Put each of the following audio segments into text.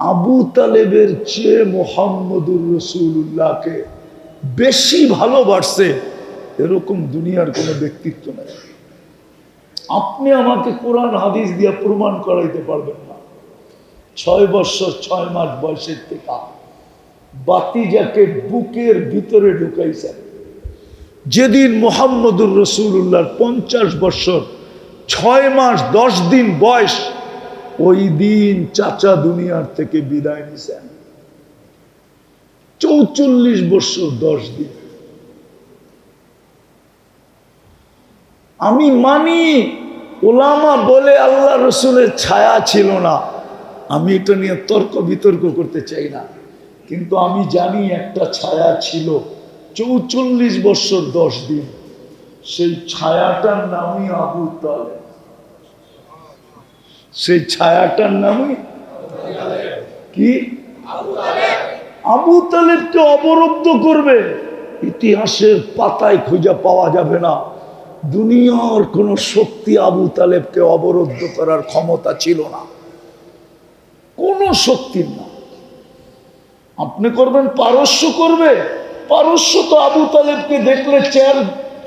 আবু তালেবের চেয়ে মুহাম্মদুর রাসূলুল্লাহকে বেশি ভালোবাসছে এরকম দুনিয়ার কোনো ব্যক্তিত্ব নেই। আপনি আমাকে কোরআন হাদিস দিয়ে প্রমাণ করাইতে পারবেন না। 6 বছর 6 মাস বয়সের থেকে বাতিজাকে বুকের ভিতরে ঢুকাইছেন। যেদিন মুহাম্মদুর রাসূলুল্লাহর 50 বছর 6 মাস 10 দিন বয়স, ওই দিন চাচা দুনিয়ার থেকে বিদায় নিছেন। 44 বছর 10 দিন। আমি মানি ওলামা বলে আল্লাহ রসুলের ছায়া ছিল না, আমি এটা নিয়ে তর্ক বিতর্ক করতে চাই না, কিন্তু আমি জানি একটা ছায়া ছিল 44 বছর 10 দিন। সেই ছায়াটার নামই আবু তালেব। সেই ছায়াটার নামই কি? আবু তালেবকে অবরুদ্ধ করবে ইতিহাসের পাতায় খুঁজে পাওয়া যাবে না। দুনিয়ার কোন শক্তি আবু তালেবকে অবরুদ্ধ করার ক্ষমতা ছিল না, কোন শক্তির না। আপনি করবেন পারস্য করবে, পারস্য তো আবু তালেবকে দেখলে চেয়ার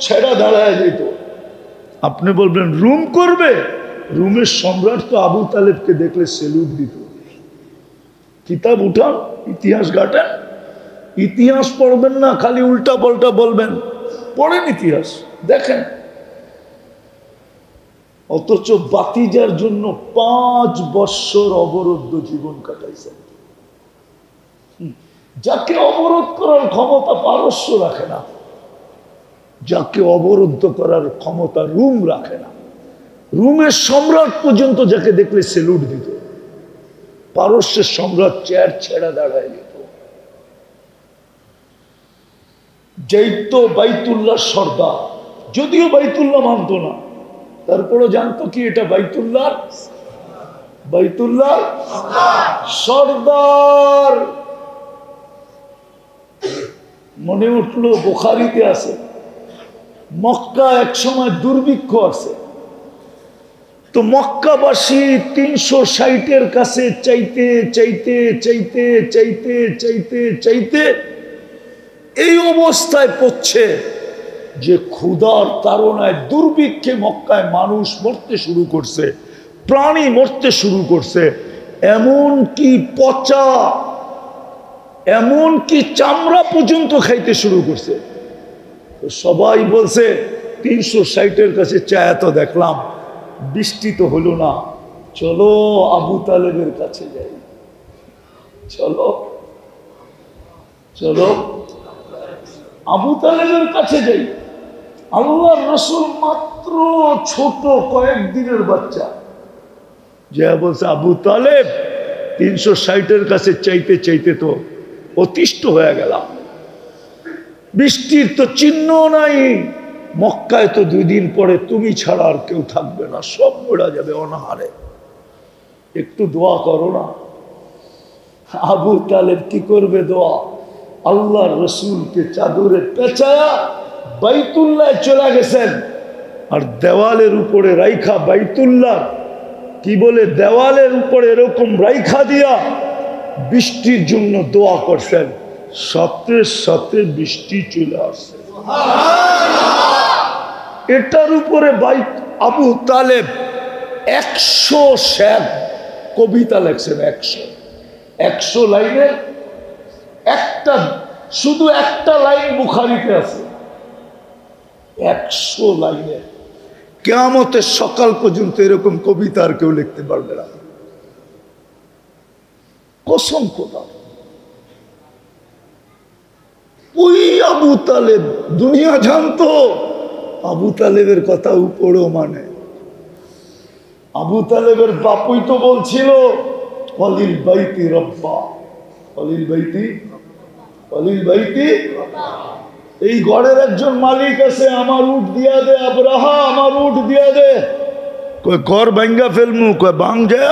ছেড়া দাঁড়ায় যেত। আপনি বলবেন রুম করবে, রুমের সম্রাট তো আবু তালেবকে দেখলে সেলুট দিত। কিতাব উঠান, ইতিহাস ঘাটেন। ইতিহাস পড়বেন না, খালি উল্টা পাল্টা বলবেন। পড়েন ইতিহাস, দেখেন। অথচ বাতিজার জন্য 5 বৎসর অবরুদ্ধ জীবন কাটাইছেন। যাকে অবরোধ করার ক্ষমতা পারস্য রাখে না, যাকে অবরুদ্ধ করার ক্ষমতা রুম রাখে না। রুমের সম্রাট পর্যন্ত যাকে দেখলে সেলুট দিত, পারস্যের সম্রাট চেয়ার ছেড়া দাঁড়ায় যেত। যেত বাইতুল্লাহ সর্দার, যদিও বাইতুল্লাহ মানত না, তারপরে জানতো কি এটা বাইতুল্লাহ, বাইতুল্লাহ সর্দার। মনে উঠলো বুখারীতে আছে, মক্কা এক সময় দুর্ভিক্ষ আছে, তো মক্কাবাসী 360-এর কাছে চাইতে চাইতে চাইতে চাইতে চাইতে চাইতে এই অবস্থায় পড়ছে যে ক্ষুধার তাড়নায় দুর্ভিক্ষে মক্কায় মানুষ মরতে শুরু করছে, প্রাণী মরতে শুরু করছে, এমন কি পচা, এমন কি চামড়া পর্যন্ত খাইতে শুরু করছে। তো সবাই বলছে 360-এর কাছে চায়া তো দেখলাম, বৃষ্টি তো হলো না, চলো আবু তালেবের কাছে যাই, চলো চলো আবু তালেবের কাছে যাই। আল্লাহর রাসূল মাত্র ছোট কয়েকদিনের বাচ্চা, যে বলছে আবু তালেব 360-এর কাছে চাইতে চাইতে তো অতিষ্ঠ হয়ে গেলাম, বৃষ্টির তো চিহ্ন নাই, মক্কায় তো 2 দিন পরে তুমি ছাড়া আর কেউ থাকবে না, সব মরে যাবে অনাহারে, একটু দোয়া করো না। আবু তালেব কি করবে দোয়া? আল্লাহর রসুলকে চাদরে পেঁচায়া বাইতুল্লাহ চলে গেছেন, আর দেওয়ালের উপরে রাইখা, বাইতুল্লাহ কি বলে দেওয়ালের উপরে এরকম রাইখা দিয়া বৃষ্টির জন্য দোয়া করছেন। সাথে সাথে বৃষ্টি চলে আসছে। এটার উপরে আবু তালেব 100 শের কবিতা লেখছেন। 100 লাইনের একটা, শুধু একটা লাইন বুখারীতে আছে। 100 লাইনের, কিয়ামতের সকাল পর্যন্ত এরকম কবিতা আর কেউ লিখতে পারবে না, কসম খোদা। ওই আবু তালেব, দুনিয়া জানতো আবু তালেবের কথা উপরও মানে। আবু তালেবের বাপুই তো বলছিল অলিল বাইতি রব্বা, অলিল বাইতি, অলিল বাইতি। এই ঘরের একজন মালিক আছে, আমার উট দিয়া দে আবরাহা, আমার উট দিয়া দে। কয় ঘর ভাঙ্গা ফেলমু, কয় বাং যায়,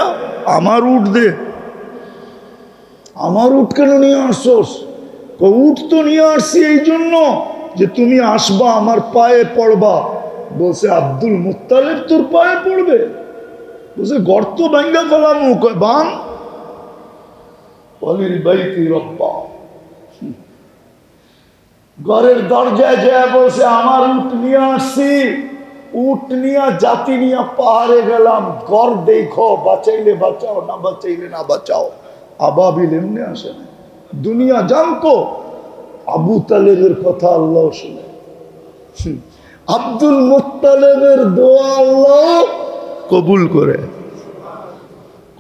আমার উট দে। আমার উট কেন নিয়ে আসছোস? উট তো নিয়ে আসছি এই জন্য যে তুমি আসবা, আমার পায়ে পড়বা। বলছে আব্দুল মুত্তালিব তোর পায়ে পড়বে? বলছে গর্ত ভাঙ্গা ফেলামু, কয় বাং। ওয়ালিল বাইতি রব্বা। ঘরের দরজায় যায় বলছে আমার উট নিয়ে আসছি, উট নিয়ে জাতি নিয়ে পাহাড়ে গেলাম, ঘর দেখো, বাঁচাইলে বাঁচাও, না বাঁচাইলে না বাঁচাও। আবাবিল এমনি আসে না, দুনিয়া জানতো। আবু তালেবের কথা আল্লাহ শুনে, আব্দুল মুত্তালিবের দোয়া আল্লাহ কবুল করে।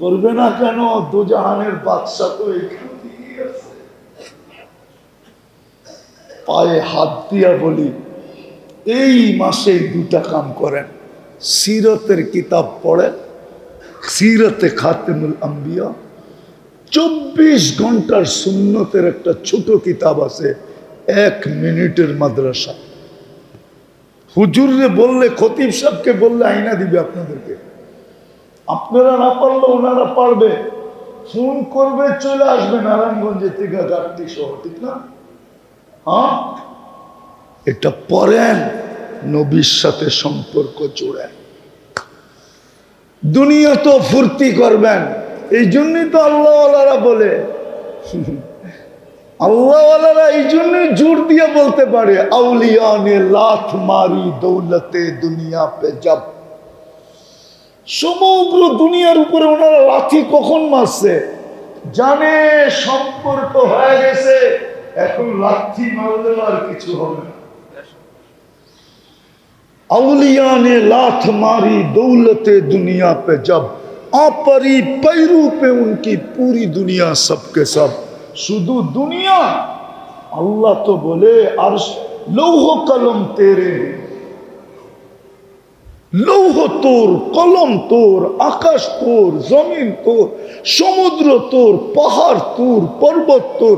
করবে না কেন? দুজাহানের বাদশা তো এখানেই আছে। পায়ে হাত দিয়া বলি, এই মাসে দুটা কাম করেন, সিরতের কিতাব পড়েন, সিরতে খাতেমুল আম্বিয়া, 24 ঘন্টার সুন্নতের একটা ছোট কিতাব আছে, 1 মিনিটের মাদ্রাসা। হুজুরে বললে, খতিব সাহেবকে বললে আইনা দিবে আপনাদেরকে। আপনারা না পারলে ওনারা পারবে, ফোন করবে, চলে আসবে নারায়ণগঞ্জে থেকে গাড়ি সহ, ঠিক না? হ্যাঁ, এটা পড়েন, নবীর সাথে সম্পর্ক জোড়েন। দুনিয়া তো ফুর্তি করবেন, এই জন্যই তো আল্লাহওয়ালারা বলে, আল্লাহওয়ালারা এই জন্যই জোর দিয়ে বলতে পারে, আউলিয়া নে লাথ মারি দৌলতে দুনিয়া পে যাব। সমগ্র দুনিয়ার উপরে ওনারা লাথি কখন মারছে জানে, সম্পর্ক হয়ে গেছে, এখন লাথি মারলে আর কিছু হবে না। আউলিয়া নে লাথ মারি দৌলতে দুনিয়া পে জব, আপরি पैरों पे उनकी पूरी दुनिया सबके सब। শুধু দুনিয়া, আল্লাহ তো বলে আরশ লৌহ কলম তেরে, লৌহ তোর, কলম তোর, আকাশ তোর, জমিন তোর, সমুদ্র তোর, পাহাড় তোর, পর্বত তোর,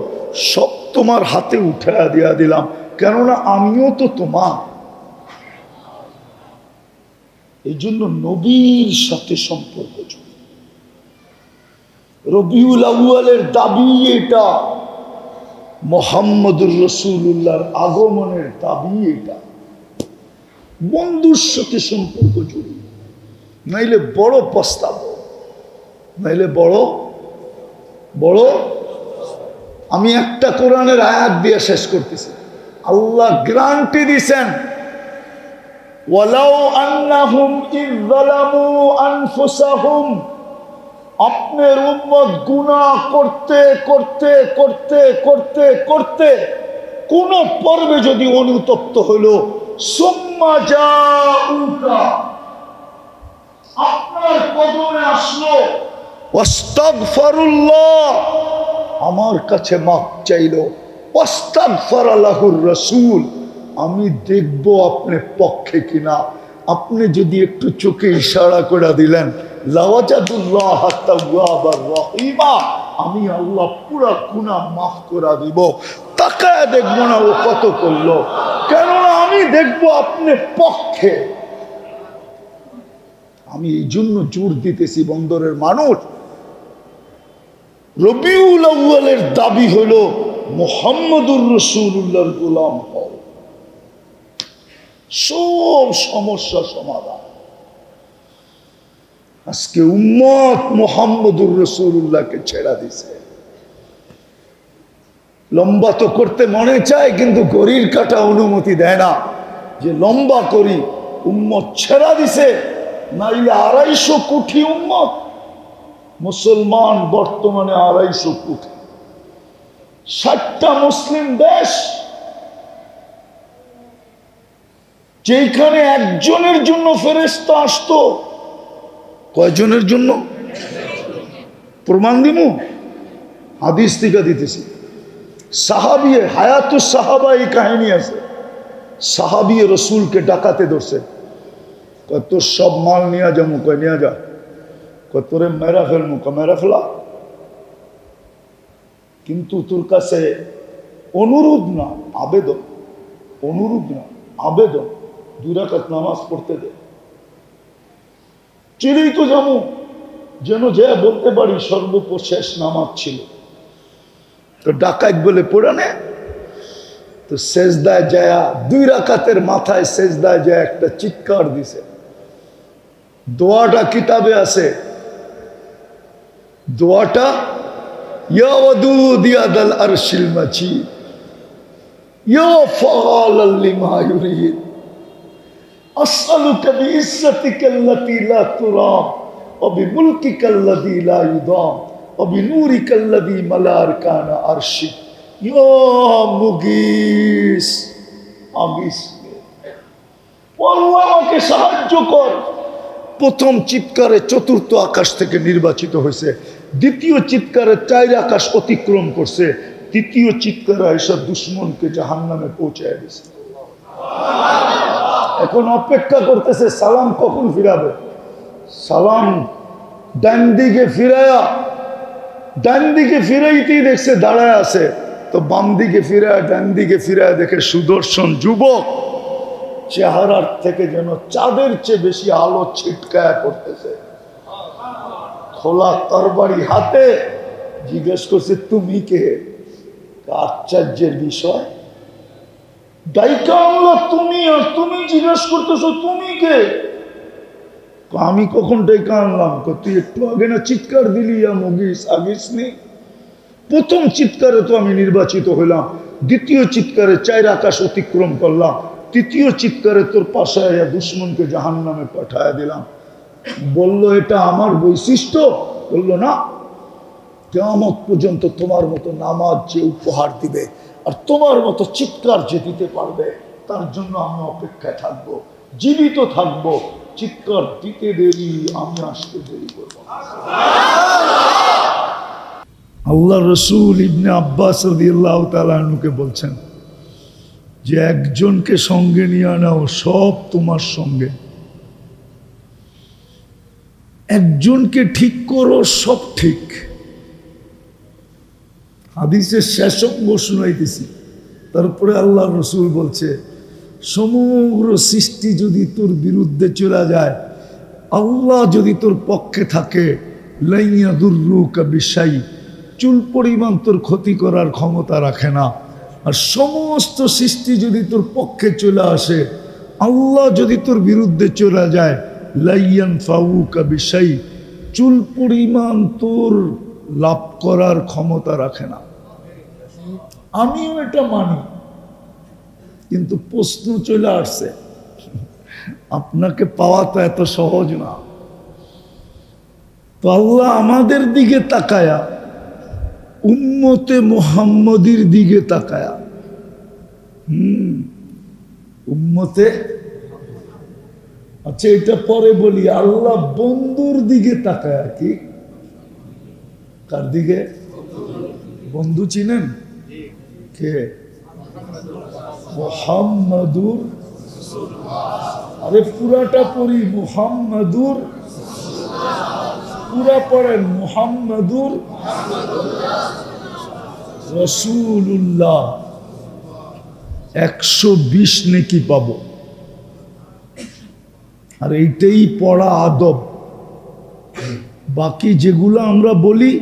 সব তোমার হাতে উঠায়া দিয়া দিলাম, কেননা আমিও তো তোমার। এই জন্য নবীর সাথে সম্পর্ক। রবিউল আউয়ালের দাবি এটা, মুহাম্মদুর রাসূলুল্লাহর আগমনের দাবি এটা। বন্ধুর সাথে সম্পর্ক জড়িয়ে, নাইলে বড় প্রস্তাব, নাইলে বড় বড়। আমি একটা কোরআনের আয়াত দিয়ে শেষ করতেছি। আল্লাহ গ্যারান্টি দিয়েছেন, ওয়ালাউ আন্নাহুম ইয যালামু আনফুসাহুম, আপনার উম্মত গুনাহ করতে করতে করতে করতে করতে কোন পর্বে যদি অনুতপ্ত হলো, সুম্মা জাউকা, আপনার কদমে আসলো, ওয়াস্তাগফিরুল্লাহ, আমার কাছে মাফ চাইলো, ওয়াস্তাগফার লাহুর রাসূল, আমি দেখব আপনি পক্ষে কিনা। আপনি যদি একটু চোখে ইশারা করে দিলেন, লাওয়াজাদুল্লাহ তাওয়াবার রহিমা, আমি আল্লাহ পুরা গুনাহ মাফ করে দিব। তাকায় দেখবো না ও কত করলো, কেননা আমি দেখবো আপনি পক্ষে। আমি এই জন্য জোর দিতেছি, বন্দরের মানুষ, রবিউল আউয়ালের দাবি হলো মুহাম্মদুর রাসূলুল্লাহর গোলাম হও, সব সমস্যা সমাধান। আজকে উম্মত মুহাম্মদুর রাসূলুল্লাহকে ছেড়া দিছে। লম্বা তো করতে মনে চায়, কিন্তু ঘড়ির কাঁটা অনুমতি দেয় না যে লম্বা করি। উম্মত ছেড়া দিছে, নাইলে 250 কোটি উম্মত। মুসলমান বর্তমানে 250 কোটি, 60টা মুসলিম দেশ, যেখানে একজনের জন্য ফেরেশতা আসতো, কয়জনের জন্য? প্রমাণ দিব, হাদিস থেকে দিতেছি। সাহাবী হায়াতুস সাহাবা, এই কাহিনী আছে। সাহাবী রসুলকে ডাকাতে ধরছে, কত সব মাল নিয়ে যাবো, কয় নিয়ে যা, কয় তোরে মেরা ফেলবো, কয় মেরা ফেলা, কিন্তু তোর কাছে অনুরোধ না আবেদন, অনুরোধ না আবেদন, 2 রাকাত নামাজ পড়তে দে। চিরেই তো যাবো, যেন যে বলতে পারি সর্বশেষ নামাজ ছিল। তো ডাকাত বলে পড়ানে, তো সেজদায় যায়, 2 রাকাতের মাথায় সেজদায় যায় একটা চিৎকার দিছে। দোয়াটা কিতাবে আছে, দোয়াটা ইয়া ওয়াদুদ ইয়া দাল আরশিল মাজিদ ইয়া ফাআলাল লিমা ইউরিদ আসআলুকা বিইজ্জাতিকা আল্লাতী লা তুরাম ওয়া বিমুলকিকা আল্লাযী লা ইউদাম ওয়া বিনূরিকা আল্লাযী মালা আরকানা আরশিক ইয়া মুগীস, আগিস আল্লাহ আমাকে সাহায্য কর। প্রথম চিৎকারে চতুর্থ আকাশ থেকে নির্বাচিত হয়েছে, দ্বিতীয় চিৎকারে 4 আকাশ অতিক্রম করছে, তৃতীয় চিৎকারে এসব দুশ্মনকে জাহান্নামে পৌঁছায় দিছে। এখন অপেক্ষা করতেছে সালাম কখন ফিরাবে। সালাম ডান দিকে ফিরায়া, ডান দিকে ফিরাইতেই দেখছে দাঁড়ায় আছে, তো বাম দিকে ফিরায় ডান দিকে ফিরায় দেখে সুদর্শন যুবক, চেহারার থেকে যেন চাঁদের চেয়ে বেশি আলো ছিটকায়া করতেছে, খোলা তরবারি হাতে। জিজ্ঞেস করছে তুমি কে? আশ্চর্যের বিষয়, ডাইকা আল্লাহ তুমি, আর তুমি জিজ্ঞেস করতেছো তুমি কে? আমি কখন ডাইকা আনলাম? তুই একটু আগে না চিৎকার দিলি মুগিস, আগিস নি। প্রথম চিৎকারে তো আমি নির্বাচিত হইলাম, দ্বিতীয় চিৎকারে 4 আকাশ অতিক্রম করলাম, তৃতীয় চিৎকারে তোর পাশে দুশ্মনকে জাহান্নামে পাঠায় দিলাম। বলল এটা আমার বৈশিষ্ট্য? বলল না, কিয়ামত পর্যন্ত তোমার মতো নামাজ যে উপহার দিবে আর তোমার মতো চিৎকার যে দিতে পারবে তার জন্য আমি অপেক্ষায় থাকবো, জীবিত থাকবো। চিৎকার দিতে দেরি, আমি আসতে দেরি করবো। আল্লাহ রসুল ইবনে আব্বাস রাদিয়াল্লাহু তাআলা আনহুকে বলছেন যে একজনকে সঙ্গে নিয়ে নাও, সব তোমার সঙ্গে। একজনকে ঠিক করো, সব ঠিক। হাদিসের শেষ অঙ্গ শুনাইতেছি, তারপরে আল্লাহ রসুল বলছে সমগ্র সৃষ্টি যদি তোর বিরুদ্ধে চলে যায়, আল্লাহ যদি তোর পক্ষে থাকে, লাইয়া দুররুকা বিশাই, চুল পরিমাণ তোর ক্ষতি করার ক্ষমতা রাখে না। আর সমস্ত সৃষ্টি যদি তোর পক্ষে চলে আসে, আল্লাহ যদি তোর বিরুদ্ধে চলে যায়, লাইয়ান ফাউকা বিশাই, চুল পরিমাণ তোর লাভ করার ক্ষমতা রাখে না। আমিও এটা মানি, কিন্তু প্রশ্ন চলে আসছে, আপনাকে পাওয়া তো এত সহজ না। তো আল্লাহ আমাদের দিকে তাকায়া, উম্মতে মুহাম্মদীর দিকে তাকায়া, উম্মতে, আচ্ছা এটা পরে বলি, আল্লাহ বন্ধুর দিকে তাকায়া। কি? কার দিকে? বন্ধু চিনেন কে? মুহাম্মাদুর, আরে পুরাটা পড়ি, মুহাম্মাদুর, পুরা পড়েন, মুহাম্মাদুর রাসূলুল্লাহ। 120 নেকি পাবো। আর এইটাই পড়া আদব। বাকি যেগুলো আমরা বলি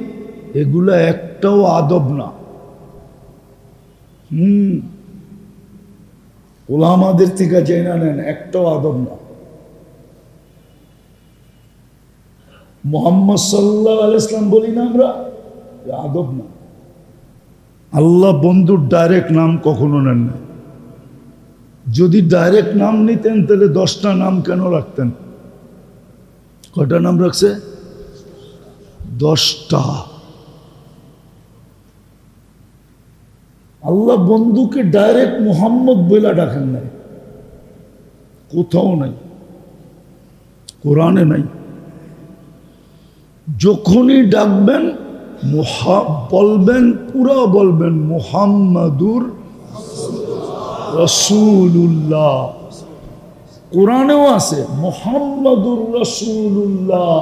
এগুলা একটাও আদব না। ওলামাদের থেকে জেনে নেন, একটাও আদব না। মুহাম্মদ সাল্লাল্লাহু আলাইহি ওয়াসাল্লাম বলি না আমরা, আদব না। আল্লাহ বন্ধুর ডাইরেক্ট নাম কখনো নেন না। যদি ডাইরেক্ট নাম নিতেন তাহলে 10টা নাম কেন রাখতেন? কয়টা নাম রাখছে? 10টা। আল্লাহ বন্ধুকে ডাইরেক্ট মুহাম্মদ বলে ডাকেন নাই, কোথাও নাই, কোরআনে নাই। যখনই ডাকবেন বলবেন, পুরা বলবেন মুহাম্মাদুর রাসূলুল্লাহ। কোরআনেও আছে মুহাম্মাদুর রাসূলুল্লাহ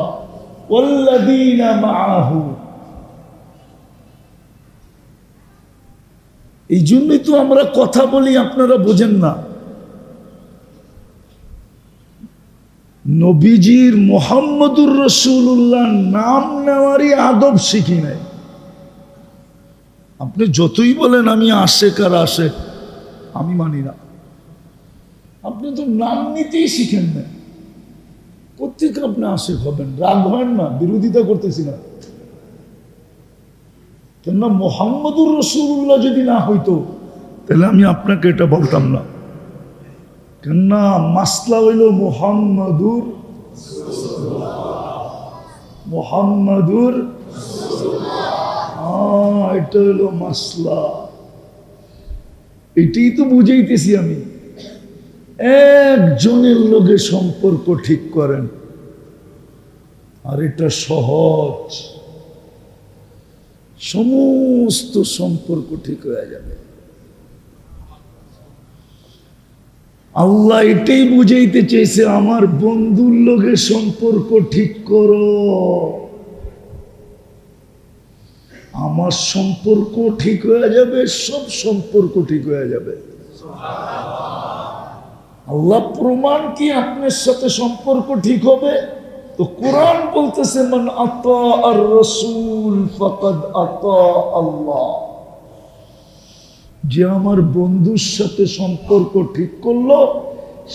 ওয়াল্লাযীনা মাআহু। এই জন্যই তো আমরা কথা বলি, আপনারা বোঝেন না। নবীজির মুহাম্মাদুর রাসূলুল্লাহ নাম নেওয়ারই আদব শিখি নাই। আপনি যতই বলেন আমি আশেক আর আশেক, আমি মানি না। আপনি তো নাম নিতেই শিখেন না, কোথেকে আপনি আশেক হবেন? রাগ হবেন না, বিরোধিতা করতেছি না। কেননা মুহাম্মদুর রাসূলুল্লাহ যদি না হইতো তাহলে আমি আপনাকে এটা বলতাম না। কেননা মাসলা হইল মুহাম্মদুর এটা হইল মাসলা। এটাই তো বুঝাইতেছি আমি। একজনের লোকে সম্পর্ক ঠিক করেন, আর এটা সহজ, সমস্ত সম্পর্ক ঠিক হয়ে যাবে। আল্লাহ এটাই বুঝাইতে চেয়েছে, আমার বন্ধুর লোকে সম্পর্ক ঠিক করো, আমার সম্পর্ক ঠিক হয়ে যাবে, সব সম্পর্ক ঠিক হয়ে যাবে। আল্লাহ প্রমাণ কি আপনার সাথে সম্পর্ক ঠিক হবে? তো কোরআন বলতেছে, মান আতা আর রাসূল ফাকাদ আতা আল্লাহ। যে আমার বন্ধুর সাথে সম্পর্ক ঠিক করলো,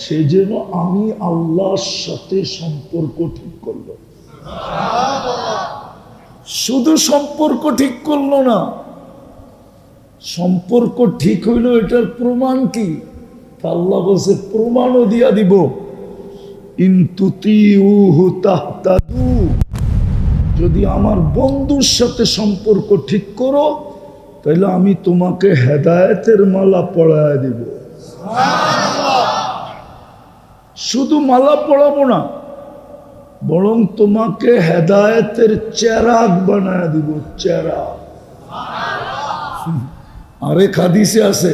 সে যেন আমি আল্লাহর সাথে সম্পর্ক ঠিক করলো। শুধু সম্পর্ক ঠিক করলো না, সম্পর্ক ঠিক হইল, এটার প্রমাণ কি? আল্লাহ বলছে প্রমাণও দিয়া দিব, ইন তুতিউহু তাহতাদু। যদি আমার বন্ধুর সাথে সম্পর্ক ঠিক করো, তাহলে আমি তোমাকে হেদায়েতের মালা পরায় দিব। শুধু মালা পরাবো না, বরং তোমাকে হেদায়েতের চেরাগ বানায় দিব, চেরাগ। আরেক হাদিসে আছে,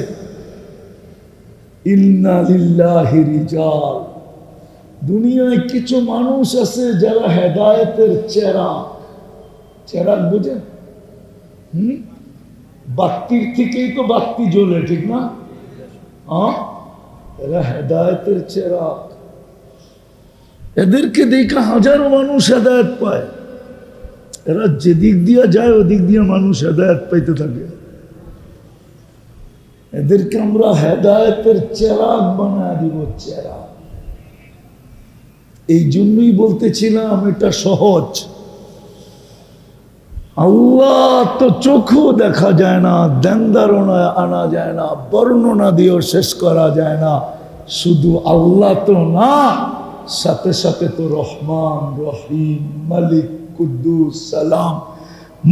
ইন্না লিল্লাহি রিজাল। দুনিয়ায় কিছু মানুষ আছে যারা হেদায়েতের চেরাগ। চেরাগ বুঝেন? বাতির থেকেই তো বাতি জ্বলে, ঠিক না? এরা হেদায়েতের চেরাগ। এদেরকে দেখে হাজারো মানুষ হেদায়েত পায়। এরা যেদিক দিয়ে যায় ওদিক দিয়ে মানুষ হেদায়েত পাইতে থাকে। এদেরকে আমরা হেদায়েতের চেরাগ বানায় দিব, চেরাগ। এই জন্যই বলতেছিলাম এটা সহজ। আল্লাহ তো চোখও দেখা যায় না, ধ্যান ধারণায় আনা যায় না, বর্ণনা দিয়েও শেষ করা যায় না। শুধু আল্লাহ তো না, সাথে সাথে তো রহমান, রহিম, মালিক, কুদ্দুস, সালাম,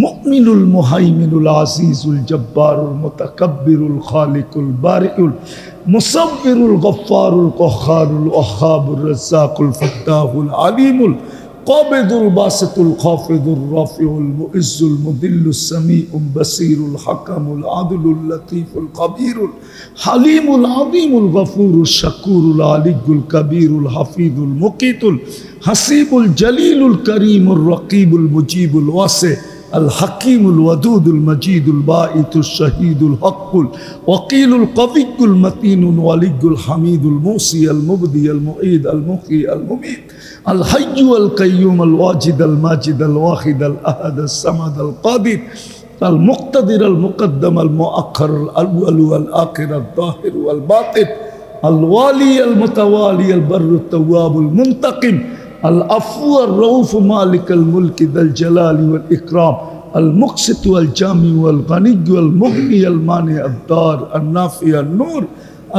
মুমিনুল, মুহাইমিনুল, আজিজুল, জব্বারুল, মুতাকাব্বিরুল, খালিকুল, বারিউল, মুসাব্বিরুল, গফফারুল, কহ্হারুল, ওয়াহ্হাবুর, রাজ্জাকুল, ফাত্তাহুল, আলিমুল, কাবিদুল, বাসিতুল, খাফিদুর, রাফিউল, মুইজ্জুল, মুদিল্লুস, সামিউল, বাসীরুল, হাকামুল, আদলুল, লতীফুল, কবীরুল, হালিমুল, আযীমুল, গফুরুল, শাকুরুল, আলিয়ুল, কবীরুল, হাফিজুল, মুকীতুল, হাসিবুল, জলিলুল, করিমুর, রকিবুল, মুজিবুল, ওয়াসি, আল হাকিমুল, ওয়াদুদুল, মজিদুল, বাঈতুল, শহীদুল, হকুল, ওয়াকিলুল, কবিয়ুল, মতিনুল, ওয়ালিয়ুল, হামিদুল, মুসি, আল মুবদি, আল মুঈদ, আল মুহয়ি, আল মুমীত, আল হাইয়্যু, আল কাইয়্যুম, আল ওয়াজিদ, আল মাজিদ, আল ওয়াহিদ, আল আহাদ, আল সামাদ, আল কাদির, আল মুক্তাদির, আল মুকদ্দম, আল মুআখ্খার, আল আউয়াল, আল আখির, আল যাহির, আল বাতিন, আল ওয়ালি, আল মুতাওয়ালি, আল বাররু, তাওয়াব, আল মুনতাকিম, العفو الرؤوف مالك الملك ذا الجلال والإكرام المقسط والجامع والغني والمغني المانع الضار النافع النور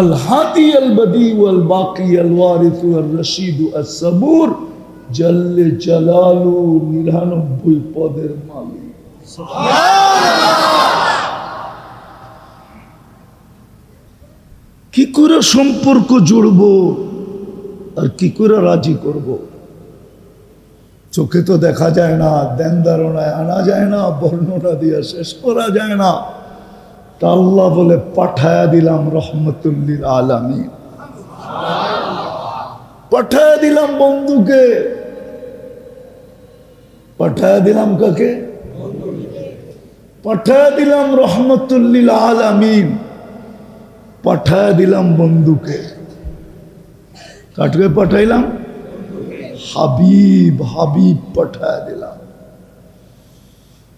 الهادي البديع والباقي الوارث والرشيد الصبور جل جلاله 99 পদের মালিক। কি করে সম্পর্ক জুড়বো আর কি করে রাজি করব? চোখে তো দেখা যায় না, ধ্যান ধারণায় আনা যায় না, বর্ণনা দিয়ে শেষ করা যায় না। তা আল্লাহ বলে পাঠায়া দিলাম রহমতুল লিল আলামিন, পাঠায়া দিলাম বন্ধুকে। পাঠায়া দিলাম কাকে? পাঠায়া দিলাম রহমতুল লিল আলামিন, পাঠায়া দিলাম বন্ধুকে। কাটকে পাঠাইলাম? হাবিব, হাবিব পাঠায় দিলাম।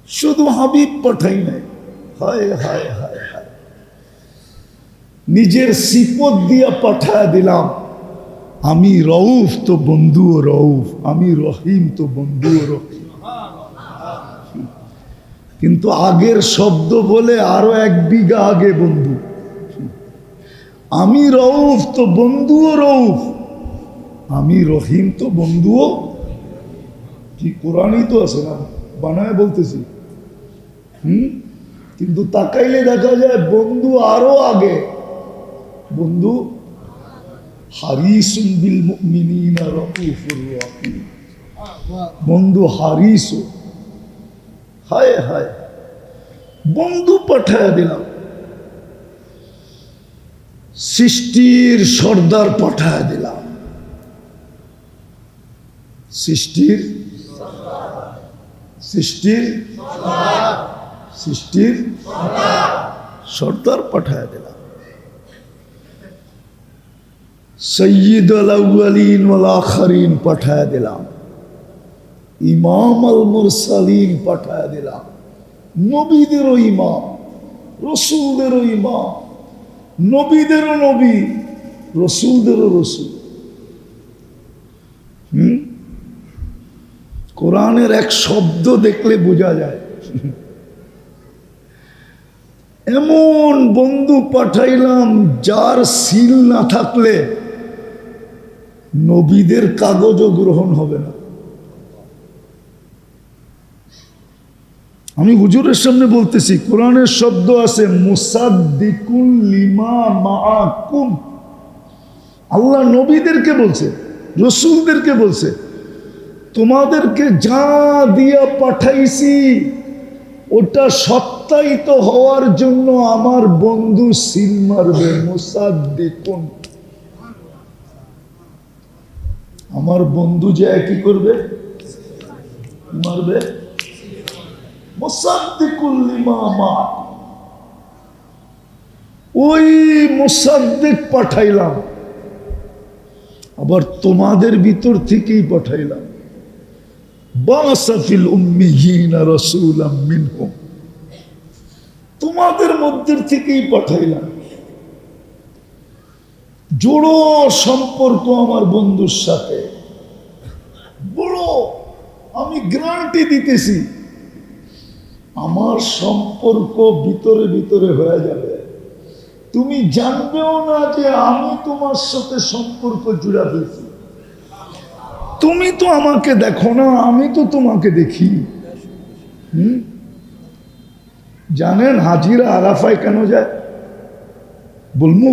শুধু হাবিব পাঠাই নাই, হায় হায় হায় হায়, নিজের সিফত দিয়া পাঠায় দিলাম। আমি রউফ তো বন্ধুও রউফ, আমি রহিম তো বন্ধুও রহিম। কিন্তু আগের শব্দ বলে আরো 1 বিঘা আগে বন্ধু। আমি রউফ তো বন্ধুও রউফ, আমি রহিম তো বন্ধুও কি। কোরআনই তো আছে না, বানায় বলতেছি। কিন্তু তাকাইলে দেখা যায় বন্ধু আরো আগে। বন্ধু হারিসুন বিল মুমিনিনা রাউফুর রহিম, বন্ধু হারিস। হায় হায়, বন্ধু পাঠায় দিলাম, সৃষ্টির সর্দার পাঠায় দিলাম, সৃষ্টির সৃষ্টির সৃষ্টির সর্দার পাঠায় দিলাম, সৈয়দুল আউয়ালিন ওয়াল আখিরিন পাঠায় দিলাম, ইমাম আল মুরসালিন পাঠায় দিলাম, নবীদেরও ইমাম, রসুলদেরও ইমাম, নবীদেরও নবী, রসুলদেরও রসুল। কোরআনের এক শব্দ দেখলে বোঝা যায়। এমন বন্ধু পাঠাইলাম যার সিল না থাকলে নবীদের কাগজও গ্রহণ হবে না। আমি হুজুরের সামনে বলতেছি, কোরআনের শব্দ আছে মুসাদ্দিকুল লিমা মাআকুম। আল্লাহ নবীদেরকে বলছে, রসুলদেরকে বলছে, তোমাদেরকে যা দিয়া পাঠাইছি ওটা সত্যায়িত হওয়ার জন্য আমার বন্ধু সিল মারবে। মুসাদ্দিকুন, আমার বন্ধু যে কি করবে? মারবে। মুসাদ্দিকুল লিমা মাআকুম, ওই মুসাদ্দিক পাঠাইলাম, আবার তোমাদের ভিতর থেকেই পাঠাইলাম। বাসাফিল উম্মিয়িনা রাসূলাম মিনহুম, তোমাদের মধ্যে থেকেই পাঠাইলাম। জোড়ো সম্পর্ক আমার বন্ধুর সাথে, বড়। আমি গ্যারান্টি দিতেছি আমার সম্পর্ক ভিতরে ভিতরে হয়ে যাবে, তুমি জানবেও না যে আমি তোমার সাথে সম্পর্ক জুড়া ফেলছি। তুমি তো আমাকে দেখো না, আমি তো তোমাকে দেখি। জানেন হাজিরা আরাফায় কেন যায়? বলমু?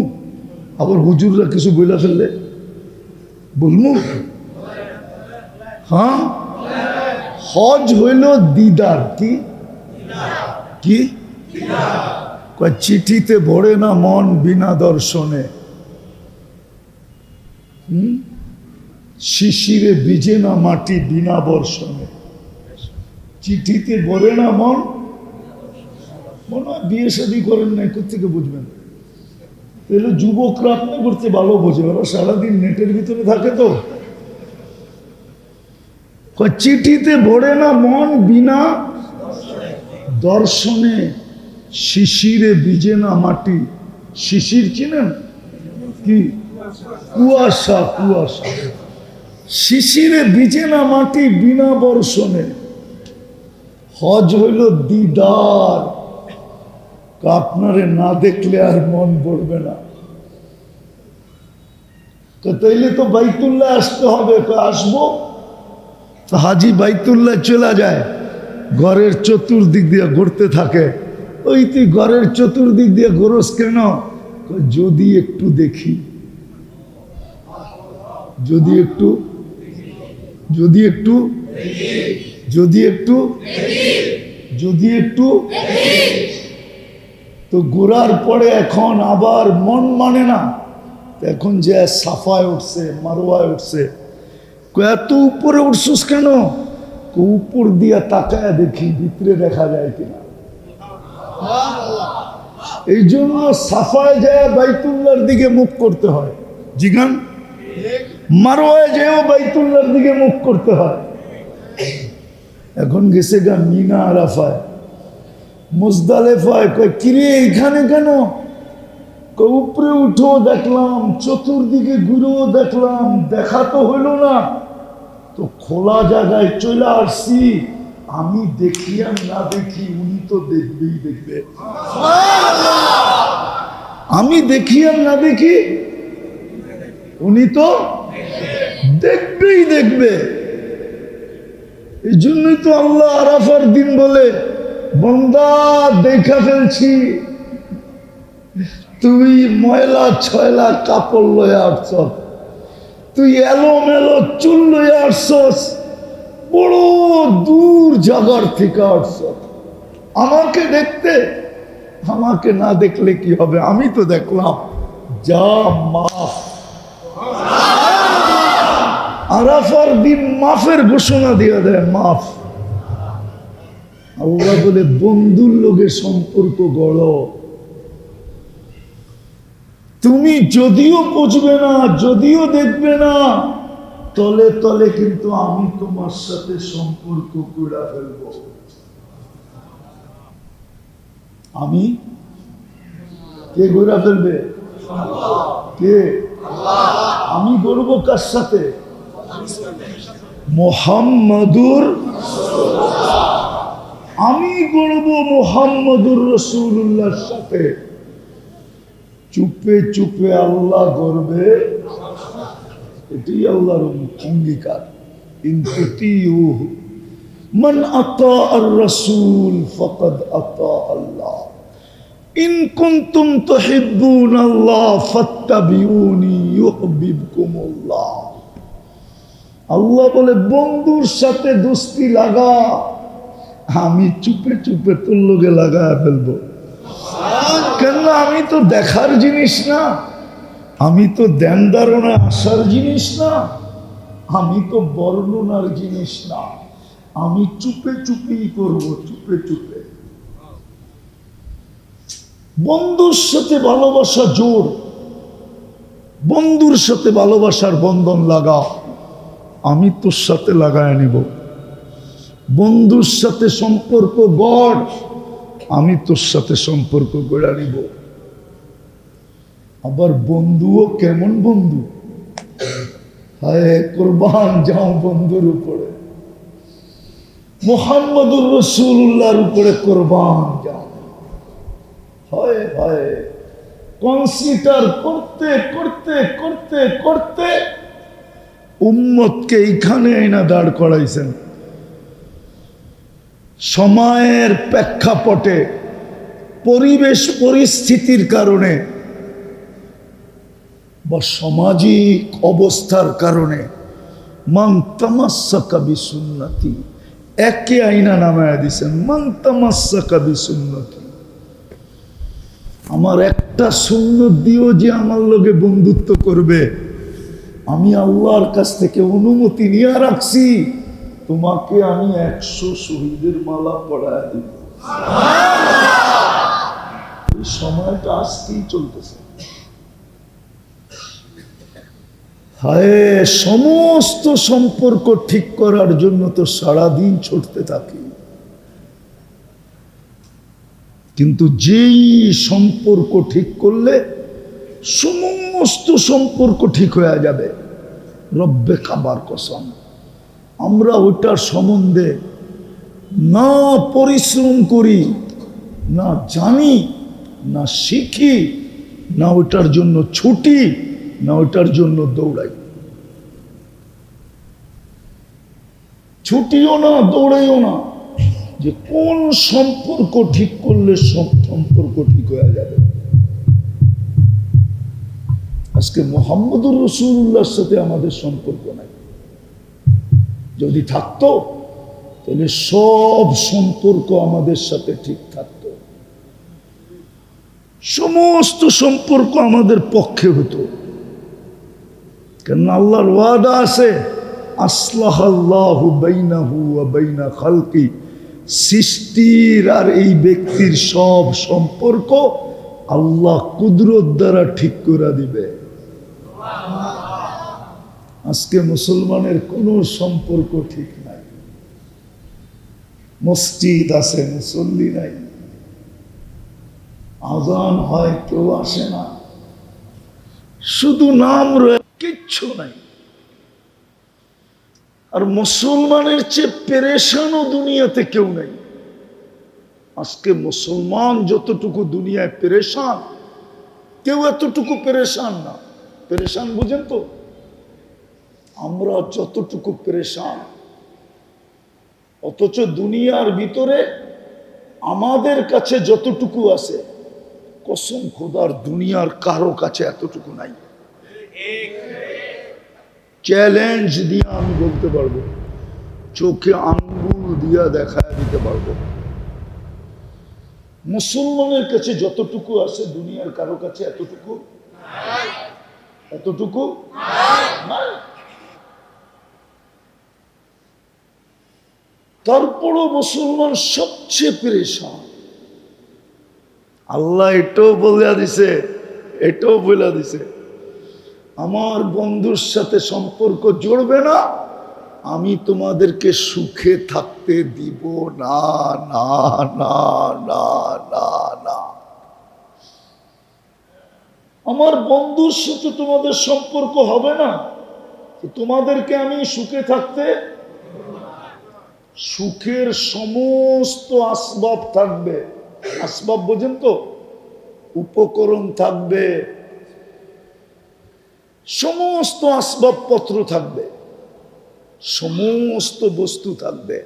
আবার হুজুররা কিছু বইলা ফেললে বলমু? হ্যাঁ, হজ হইল দিদার। কি কি? চিঠিতে ভরে না মন বিনা দর্শনে, শিশিরে ভিজে না মাটি বিনা বর্ষণে। চিঠিতে ভরে না মন, মনে হয় বিয়ে শাদী করেন না, কোথেকে বুঝবেন? তাহলে যুবকরা আপনি করতে ভালো বোঝে, ওরা সারাদিন নেটের ভিতরে থাকে তো। চিঠিতে ভরে না মন বিনা দর্শনে, শিশিরে ভিজে না মাটি। শিশির চিনেন? কি? কুয়াশা, কুয়াশা। শিশিরে ভিজে না মাটি বিনা বর্ষণে। হজ হইল দিদার, আপনারে না দেখলে আর মন পড়বে না। তাইলে তো বাইতুল্লাহ আসতে হবে। আসবো তো হাজি বাইতুল্লাহ চলে যায়, ঘরের চতুর্দিক দিয়ে ঘুরতে থাকে। ওই তুই ঘরের চতুর্দিক দিয়ে ঘোরস কেন? যদি একটু দেখি, যদি একটু, যদি একটু, যদি একটু, যদি একটু। তো ঘোরার পরে এখন আবার মন মানে না, এখন যে সাফায় উঠছে, মারোয়ায় উঠছে। এত উপরে উঠছিস কেন? উপর দিয়া তাকায় দেখি ভিতরে দেখা যায় কিনা। এই জন্য সাফায় যায় বাইতুল্লাহর দিকে মুখ করতে হয়। জিগান মারোয়ায় যেও বাইতুল্লাহর দিকে মুখ করতে হয়। এখন গেছে গা মিনা আরাফায়, মুজদালেফায়। কিরে এখানে কেন? উপরে উঠো দেখলাম, চতুর্দিকে ঘুরেও দেখলাম, দেখা তো হইল না। তো খোলা জায়গায় চলে আসছি, আমি দেখি আর না দেখি উনি তো দেখবেই দেখবে। আমি দেখি আর না দেখি উনি তো দেখবেই দেখবে। এই জন্যই তো আল্লাহ আরাফার দিন বলে, বান্দা দেখা ফেলছি তুই ময়লা ছয়লা কাপড় লয়ে আসছ, তুই এলোমেলো চুল লয়ে আসছস, বড় দূর জায়গার থেকে আসছ আমাকে দেখতে। আমাকে না দেখলে কি হবে, আমি তো দেখলাম। যা মাফ। আরাফার দিন মাফের ঘোষণা দিয়ে দেয়, মাফ। আল্লাহ বলে বন্ধুর লোকের সম্পর্ক গড়ো। তুমি যদিও বুঝবে না, যদিও দেখবে না, তলে তলে কিন্তু আমি তোমার সাথে সম্পর্ক করে ফেলবো। আমি কে গড়া ফেলবে? কে? আমি গড়ব কার সাথে? মুহাম্মাদুর। আমি গড়ব মুহাম্মাদুর রাসূলুল্লাহর সাথে। চুপে চুপে আল্লাহ গড়বে, এটাই আল্লাহর অঙ্গীকার। ইনতুতিউহু মান আতা আর রাসূল ফাকাদ আতা আল্লাহ ইন কুনতুম তুহিব্বুনাল্লাহ ফাত্তাবিউনি ইউহিব্বুকুমুল্লাহ। আল্লাহ বলে বন্ধুর সাথে দোস্তি লাগা, আমি চুপে চুপে তোর লোকে লাগায় ফেলবো। কেন? আমি তো দেখার জিনিস না, আমি তো ধ্যান ধারণা আসার জিনিস না, আমি তো বর্ণনার জিনিস না। আমি চুপে চুপেই করব, চুপে চুপে। বন্ধুর সাথে ভালোবাসা জোর, বন্ধুর সাথে ভালোবাসার বন্ধন লাগা, আমি তোর সাথে লাগায় নিব। বন্ধুর সাথে সম্পর্ক গড়, আমি তোর সাথে সম্পর্ক গড়া নিব। আবার বন্ধুও কেমন বন্ধু? হায় কুরবান যাও বন্ধুর উপরে, মুহাম্মাদুর রাসূলুল্লাহর উপরে কুরবান যাও। হায় হায়, কনসিডার করতে করতে করতে করতে উম্মতকে এইখানে আইনা দাঁড় করাইছেন। সময়ের প্রেক্ষাপটে, পরিবেশ পরিস্থিতির কারণে বা সামাজিক অবস্থার কারণে মান তামাসসাকা বিসুন্নতি, একে আইনা নামায়া দিছেন, মান তামাসসাকা বিসুন্নতি। আমার একটা সুন্নত দিও যে আমার লগে বন্ধুত্ব করবে, আমি আল্লাহর কাছ থেকে অনুমতি নিয়ে রাখছি, তোমাকে আমি 100 শহীদের মালা পড়ায় দিব। এই সময়টা আজকেই চলতেছে। হায়, সমস্ত সম্পর্ক ঠিক করার জন্য তো সারাদিন ছুটতে থাকি, কিন্তু যেই সম্পর্ক ঠিক করলে সমস্ত সম্পর্ক ঠিক হয়ে যাবে, রব্বে কাবার কসম, আমরা ওইটার সম্বন্ধে না পরিশ্রম করি, না জানি, না শিখি, না ওইটার জন্য ছুটি, না ওইটার জন্য দৌড়াই। ছুটিও না, দৌড়াইও না, যে কোন সম্পর্ক ঠিক করলে সব সম্পর্ক ঠিক হয়ে যাবে। আজকে মুহাম্মদুর রাসূলুল্লাহর সাথে আমাদের সম্পর্ক নাই। যদি থাকতো তাহলে সব সম্পর্ক আমাদের সাথে ঠিক থাকতো, সমস্ত সম্পর্ক আমাদের পক্ষে হতো। কেন? আল্লাহর ওয়াদা আছে, আসলাহাল্লাহু বাইনাহু ওয়া বাইনা খালকি, সৃষ্টির আর এই ব্যক্তির সব সম্পর্ক আল্লাহ কুদরত দ্বারা ঠিক করে দিবে। আজকে মুসলমানের কোনো সম্পর্ক ঠিক নাই। মসজিদ আছে, মুসল্লি নাই। আযান হয়, কেউ আসে না, শুধু নাম রয়ে, কিচ্ছু নাই। আর মুসলমানের চেয়ে পেরেশানও দুনিয়াতে কেউ নেই। আজকে মুসলমান যতটুকু দুনিয়ায় পেরেশান, কেউ এতটুকু পেরেশান না। পেরেশান বুঝেন তো? আমরা যতটুকু পেরেশান, অথচ দুনিয়ার ভিতরে আমাদের কাছে যতটুকু আছে, কসম খোদার দুনিয়ার কারো কাছে এতটুকু নাই। চ্যালেঞ্জ দিয়ে আমি বলতে পারবো, চোখে আঙ্গুল দিয়া দেখায় দিতে পারবো, মুসলমানের কাছে যতটুকু আছে দুনিয়ার কারো কাছে এতটুকু নাই। তারপরও মুসলমান সবচেয়ে পেরেশান। আল্লাহ এটাও বলে দিছে, আমার বন্ধুর সাথে সম্পর্ক জড়বে না, আমি তোমাদেরকে সুখে থাকতে দিব না না না না না না। আমার বন্ধুর সাথে তোমাদের সম্পর্ক হবে না, তোমাদেরকে আমি সুখে থাকতে। সুখের সমস্ত আসবাব থাকবে, আসবাব বোঝেন তো, উপকরণ থাকবে, সমস্ত আসবাবপত্র থাকবে, সমস্ত বস্তু থাকবে,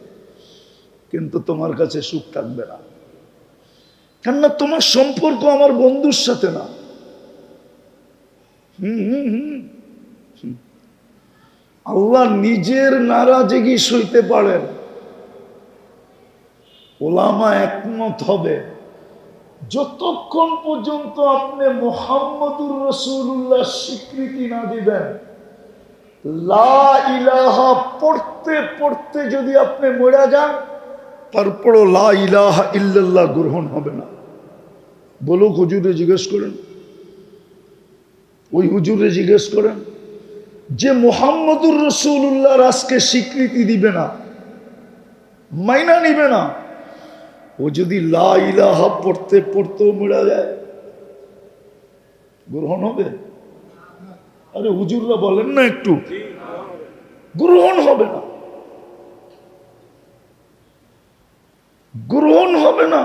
কিন্তু তোমার কাছে সুখ থাকবে না। কেননা তোমার সম্পর্ক আমার বন্ধুর সাথে না। আল্লাহ নিজের নারাজগি সইতে পারেন। ওলামা একমত হবে, যতক্ষণ পর্যন্ত আপনি মুহাম্মদুর রাসূলুল্লাহ স্বীকৃতি না দিবেন, লা ইলাহা পড়তে পড়তে যদি আপনি মরে যান, তারপরও লা ইলাহা ইল্লাল্লাহ গ্রহণ হবে না। বলুক হুজুরে জিজ্ঞেস করেন, ওই হুজুরে জিজ্ঞেস করেন যে মুহাম্মদুর রাসূলুল্লাহর আজকে স্বীকৃতি দিবে না, মাইনা নিবে না, ও যদি লা ইলাহা পড়তে পড়তেও মরে যায়, গ্রহণ হবে? আরে হুজুররা বলেন না একটু, গ্রহণ হবে না, গ্রহণ হবে না।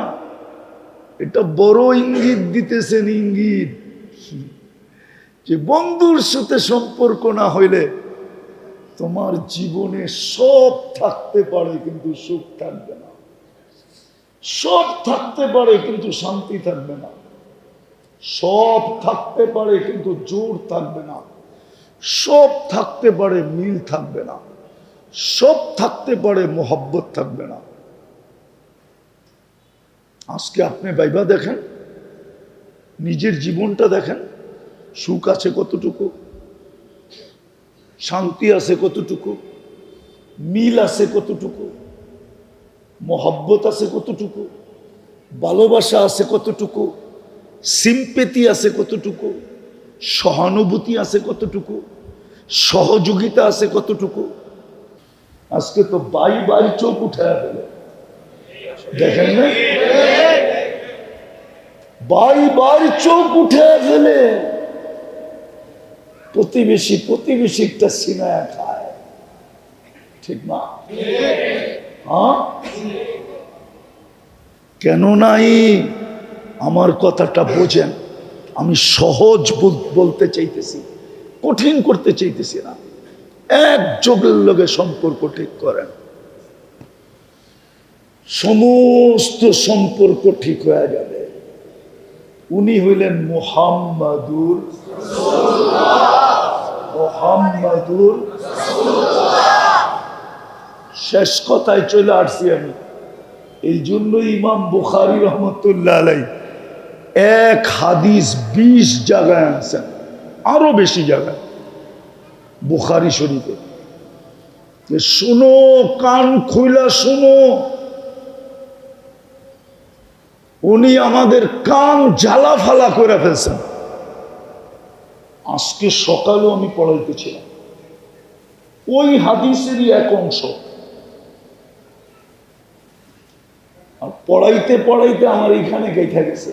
এটা বড় ইঙ্গিত দিতেছেন, ইঙ্গিত যে বন্ধুর সাথে সম্পর্ক না হইলে তোমার জীবনে সব থাকতে পারে কিন্তু সুখ থাকবে না, সব থাকতে পারে কিন্তু শান্তি থাকবে না, সব থাকতে পারে কিন্তু জোর থাকবে না, সব থাকতে পারে মিল থাকবে না, সব থাকতে পারে মোহব্বত থাকবে না। আজকে আপনি ভাইবা দেখেন, নিজের জীবনটা দেখেন, সুখ আছে কতটুকু, শান্তি আছে কতটুকু, মিল আছে কতটুকু, মোহব্বত আছে কতটুকু, ভালোবাসা আছে কতটুকু, সিম্পেথি আছে কতটুকু, সহানুভূতি আছে কতটুকু, সহযোগিতা আছে কতটুকু। আজকে তো বাই চোখ উঠায় ফেলে, দেখেন না, বাই চোখ উঠায় ফেলে, প্রতিবেশীটা সিনায়া খায়, ঠিক না? হ্যাঁ, কেন নাই? আমার কথাটা বোঝেন, আমি সহজ বলতে চাইতেছি, কঠিন করতে চাইতেছি না। এক যোগের লগে সম্পর্ক ঠিক করেন, সমস্ত সম্পর্ক ঠিক হয়ে যাবে। উনি হইলেন মুহাম্মাদুর, শেষ কথায় চলে আসছি আমি। এই জন্য ইমাম বুখারী রহমতুল্লাহ আলাইহি এক হাদিস 20 জায়গায় আনছেন, আরো বেশি জায়গায় বুখারী শরীফে। শুনো, কান খুইলা শুনো, উনি আমাদের কান জ্বালা ফালা করে ফেলছেন। আজকে সকালেও আমি পড়াইতেছিলাম ওই হাদিসেরই এক অংশ, আর পড়াইতে পড়াইতে আমার এইখানে গেঁথে গেছে।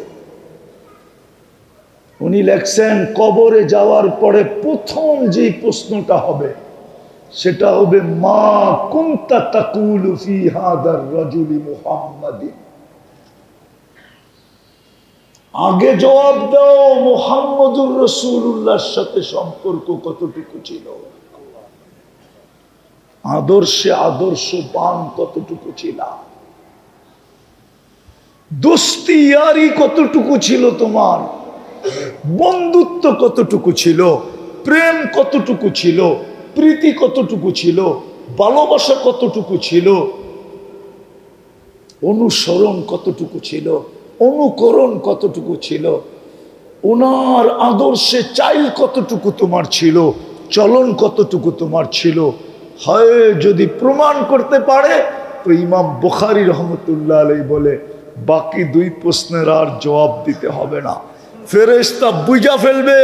উনি লেখছেন, কবরে যাওয়ার পরে প্রথম যে প্রশ্নটা হবে সেটা হবে মা কুনতা তাকুলু ফি হাদার রাজুলি মুহাম্মাদিন। আগে জবাব দাও, মুহাম্মদুর রাসূলুল্লাহর সাথে সম্পর্ক কতটুকু ছিল, আদর্শে আদর্শবান কতটুকু ছিল, দোস্তি ইয়ারি কতটুকু ছিল, তোমার বন্ধুত্ব কতটুকু ছিল, প্রেম কতটুকু ছিল, প্রীতি কতটুকু ছিল, ভালোবাসা কতটুকু ছিল, অনুসরণ কতটুকু ছিল, অনুকরণ কতটুকু ছিল, ওনার আদর্শে চাইল কতটুকু তোমার ছিল, চলন কতটুকু তোমার ছিল। হয় যদি প্রমাণ করতে পারে তো ইমাম বুখারী রহমতুল্লাহ আলাইহি বলে বাকি দুই প্রশ্নের আর জবাব দিতে হবে না, ফেরেশতা বুঝা ফেলবে।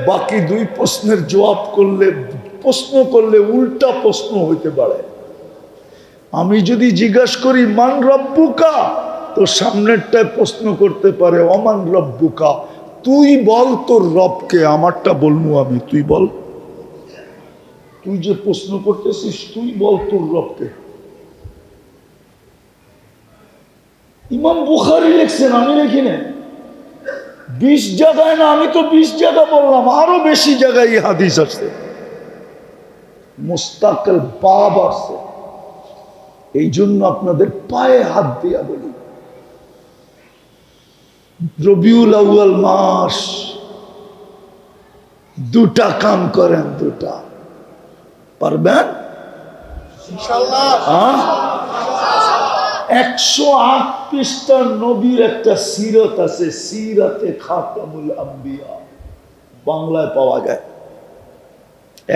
বাকি দুই প্রশ্নের জবাব করলে, প্রশ্ন করলে উল্টা প্রশ্ন হইতে পারে। আমি যদি জিজ্ঞাসা করি মান রব্বুকা, তো সামনেরটায় প্রশ্ন করতে পারে অমান রব্বুকা, তুই বল তোর রবকে, আমারটা বলবো আমি, তুই বল, তুই যে প্রশ্ন করতেছিস তুই বল তোর রবকে। ইমাম বুখারী লিখছেন, আমি লিখি না। 20 জায়গায় না, আমি তো 20 জায়গা বললাম, আরো বেশি জায়গায় এই হাদিস আছে, মুস্তাকিল বাব আছে। এই জন্য আপনাদের পায়ে হাত দিয়া বলি, রবিউল আউয়াল মাস, দুটা কাম করেন, দুটা পারবেন ইনশাআল্লাহ। 108 পৃষ্ঠার নবীর একটা সিরত আছে, সিরাতে খাতামুল আম্বিয়া, বাংলায় পাওয়া যায়,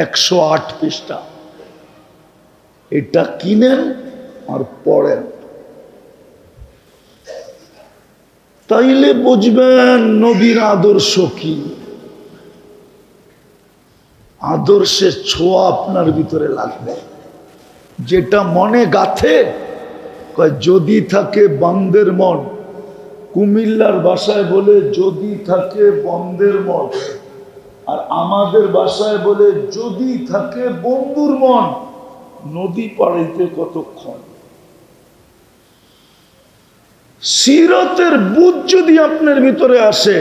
108 পৃষ্ঠা। এটা কিনেন আর পড়েন, তাইলে বুঝবেন নবীর আদর্শ কি। আদর্শের ছোঁয়া আপনার ভিতরে লাগবে, যেটা মনে গাথে, যদি থাকে বান্দের মন, কুমিল্লার ভাষায় বলে যদি থাকে বন্দের মন, আর আমাদের ভাষায় বলে যদি থাকে বন্ধুর মন, নদী পাড়াইতে কতক্ষণ। সিরতের বুঝ যদি আপনার ভিতরে আসে,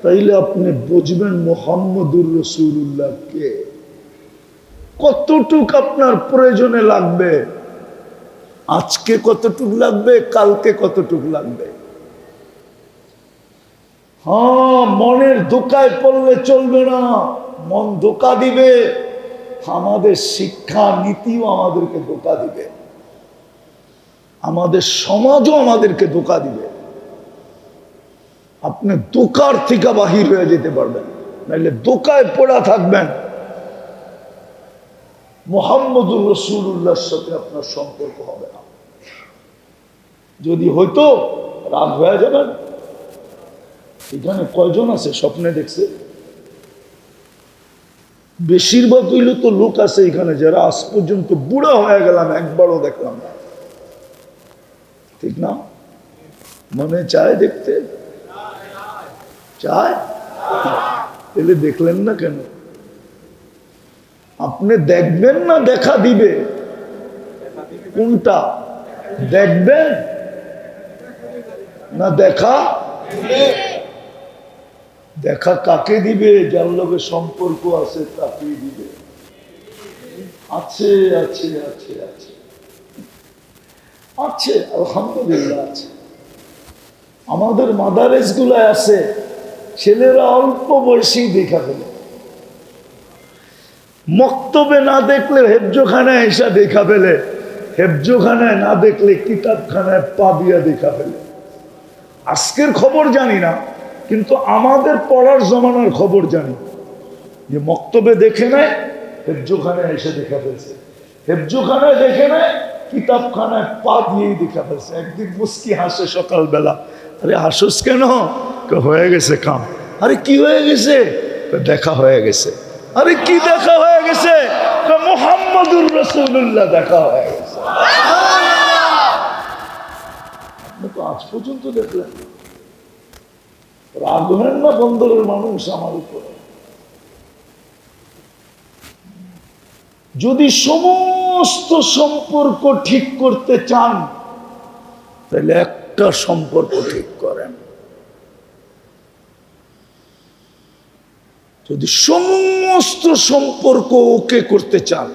তাইলে আপনি বুঝবেন মুহাম্মদুর রাসূলুল্লাহ কে, কতটুক আপনার প্রয়োজনে লাগবে, আজকে কতটুক লাগবে, কালকে কতটুক লাগবে। হ্যাঁ, মনের ধোকায় পড়লে চলবে না, মন ধোকা দিবে, আমাদের শিক্ষা নীতিও আমাদেরকে ধোকা দিবে, আমাদের সমাজও আমাদেরকে ধোকা দিবে। আপনি ধোকার থেকে বাহির হয়ে যেতে পারবেন, নাহলে ধোকায় পড়া থাকবেন। মুহাম্মদুর রাসূলুল্লাহর সাথে আপনার সম্পর্ক হবে না। যদি হয়তো রাগ হয়ে যাবেন। এখানে কয়জন আছে স্বপ্নে দেখছে? বেশিরভাগ হইল তো লোক আছে এখানে যারা আজ পর্যন্ত বুড়া হয়ে গেলাম, একবারও দেখলাম না, ঠিক না? মনে চায় দেখতে, চায়, তাহলে দেখলেন না কেন? আপনি দেখবেন না দেখা দিবে? কোনটা দেখবেন না দেখা? দেখা কাকে দিবে? যার লগে সম্পর্ক আছে তাকে দিবে। আছে আছে আছে আছে আছে, আলহামদুলিল্লাহ আছে। আমাদের মাদারেস গুলায় আছে, ছেলেরা অল্প বয়সেই দেখা ফেলে, মক্তবে না দেখলে হেফজোখানায় এসে দেখা ফেলে, হেফজোখানায় না দেখলে কিতাবখানায় পা দিয়া দেখা ফেলে। আজকের খবর জানি না, কিন্তু আমাদের পড়ার জমানার খবর জানি যে মক্তবে দেখে নেয়, হেফজোখানায় এসে দেখা ফেলছে, হেফজোখানায় দেখে নেয়, কিতাবখানায় পা দিয়েই দেখা ফেলছে। একদিন মুস্কি হাসে সকালবেলা, আরে হাসুস কেন? হয়ে গেছে কাম। আরে কি হয়ে গেছে? দেখা হয়ে গেছে। আরে কি দেখা হয়ে গেছে? মুহাম্মদুর রাসূলুল্লাহ দেখা হয়ে গেছে। আপনি তো আজ পর্যন্ত দেখলেন। রাগ হলেন না বন্দরের মানুষ আমার উপরে? যদি সমস্ত সম্পর্ক ঠিক করতে চান তাহলে একটা সম্পর্ক ঠিক করেন। যদি সমস্ত সম্পর্ক ওকে করতে চান,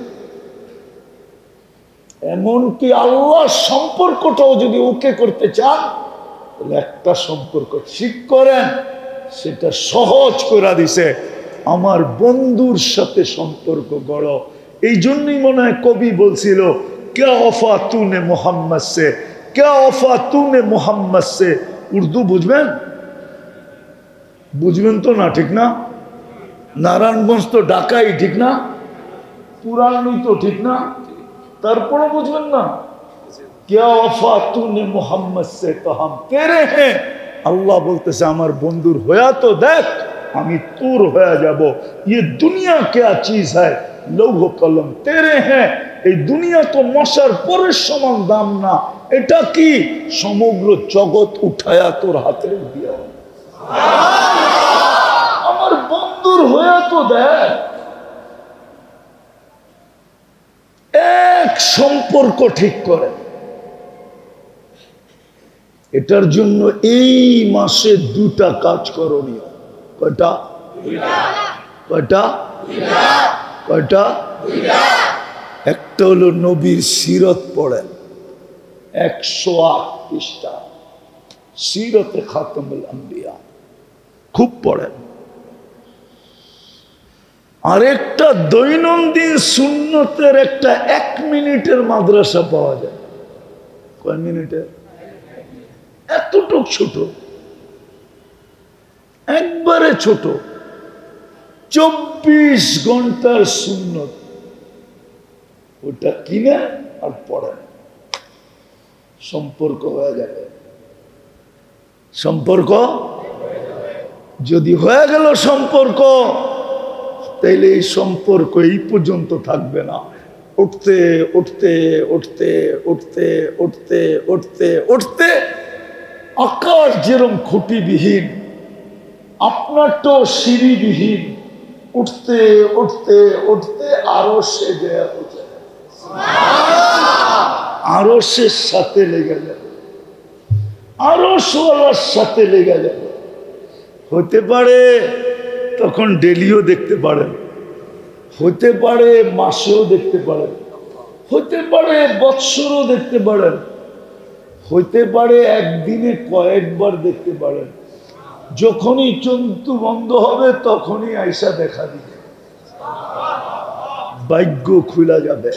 এমনকি আল্লাহর সম্পর্কটাও যদি ওকে করতে চান, তাহলে একটা সম্পর্ক ঠিক করেন। সেটা সহজ করে দিছে, আমার বন্ধুর সাথে সম্পর্ক গড়ো। এই জন্যই মনে হয় কবি বলছিল, ক্যা ওফা তুনে মোহাম্মদ সে, ক্যা ওফা তুনে মোহাম্মদ সে। উর্দু বুঝবেন? বুঝবেন তো না, ঠিক না? নারায়ণগঞ্জ তো ঢাকাই, ঠিক না? পুরানি তো, ঠিক না? তারপরে বুঝবেন না? ক্যা ওফা তুনে মোহাম্মদ সে তো হাম তেরে হ্যাঁ। আল্লাহ বলতেছে, আমার বন্ধুর হয়া তো দেখ, আমি তোর হয়ে যাব। ये दुनिया क्या चीज है, লৌহ কলম তেরে হ্যাঁ। এই দুনিয়া তো মশার পরের সমান দাম না। এটা কি? সমগ্র জগৎ উঠায়া তোর হাতে দিয়া। আমার বন্ধুর হয়ে তো দেখ। এক সম্পর্ক ঠিক করে। এটার জন্য এই মাসে দুটা কাজ করণীয়। কয়টা? কয়টা? কয়টা? একটা হলো নবীর সিরত পড়েন, 108 পৃষ্ঠা, সিরতে খাতমুল আম্বিয়া, খুব পড়েন। আরেকটা দৈনন্দিন সুন্নতের একটা 1 মিনিটের মাদ্রাসা পাওয়া যায়। কয় মিনিটের? এতটুক ছোট, একবারে ছোট, 24 ঘন্টার সুন্নত। ওটা কিনে আর পড়েন, সম্পর্ক হয়ে যাবে। সম্পর্ক যদি হয়ে গেল সম্পর্ক, তাইলে এই সম্পর্ক এই পর্যন্ত থাকবে না। উঠতে উঠতে উঠতে উঠতে উঠতে উঠতে উঠতে আকাশ যেরকম খুঁটিবিহীন, আপনারটাও সিঁড়িবিহীন, উঠতে উঠতে উঠতে আরো সে যায়, আরো সে সাথে লেগে যাবে, আরো সোয়ালার সাথে লেগে যাবে। হতে পারে তখন ডেলিও দেখতে পারেন, হতে পারে মাসেও দেখতে পারেন, হতে পারে বৎসরও দেখতে পারেন, হতে পারে একদিনে কয়েকবার দেখতে পারেন। যখনই চন্তু বন্ধ হবে তখনই আইসা দেখা দিবে, ভাগ্য খুলা যাবে।